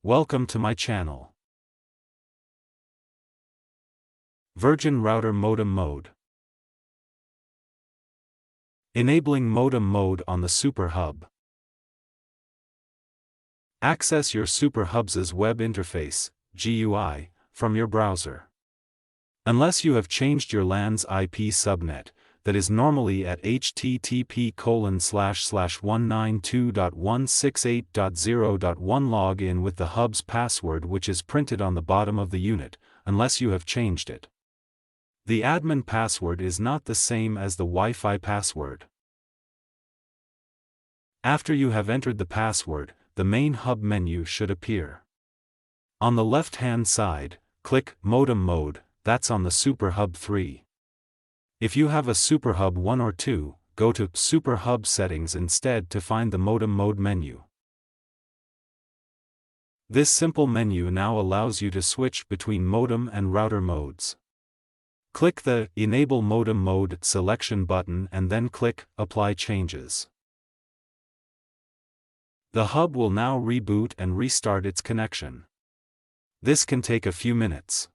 Welcome to my channel. Virgin Router Modem Mode. Enabling modem mode on the Super Hub. Access your Super Hub's web interface, GUI, from your browser. Unless you have changed your LAN's IP subnet, that is normally at http://192.168.0.1, log in with the hub's password, which is printed on the bottom of the unit, unless you have changed it. The admin password is not the same as the Wi-Fi password. After you have entered the password, the main hub menu should appear. On the left-hand side, click Modem Mode, that's on the Super Hub 3. If you have a Super Hub 1 or 2, go to Super Hub Settings instead to find the Modem Mode menu. This simple menu now allows you to switch between modem and router modes. Click the Enable Modem Mode selection button and then click Apply Changes. The hub will now reboot and restart its connection. This can take a few minutes.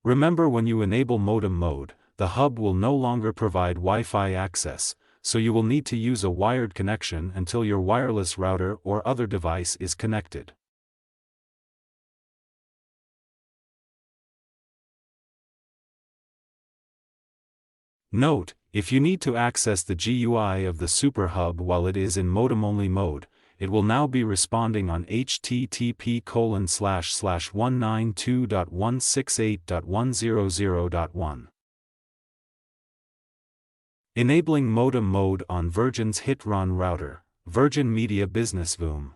Remember, when you enable modem mode, the hub will no longer provide Wi-Fi access, so you will need to use a wired connection until your wireless router or other device is connected. Note, if you need to access the GUI of the Super Hub while it is in modem-only mode, it will now be responding on http://192.168.100.1. Enabling modem mode on Virgin's Hitron router, Virgin Media Business VoOM.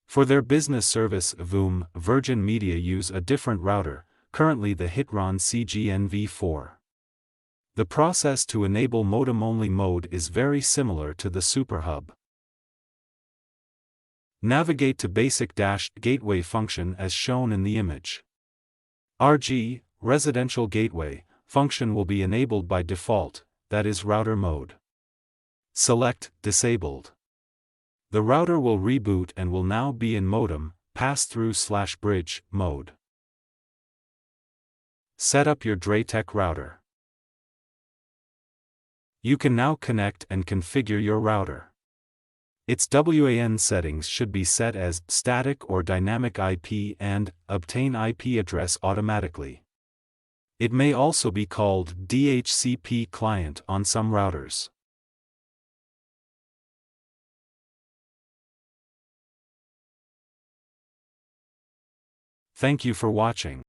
For their business service VoOM, Virgin Media use a different router, currently the Hitron CGN-V4. The process to enable modem-only mode is very similar to the Super Hub. Navigate to Basic-Gateway function as shown in the image. RG, Residential Gateway, function will be enabled by default, that is router mode. Select Disabled. The router will reboot and will now be in modem, pass-through/bridge, mode. Set up your Draytech router. You can now connect and configure your router. Its WAN settings should be set as static or dynamic IP and obtain IP address automatically. It may also be called DHCP client on some routers. Thank you for watching.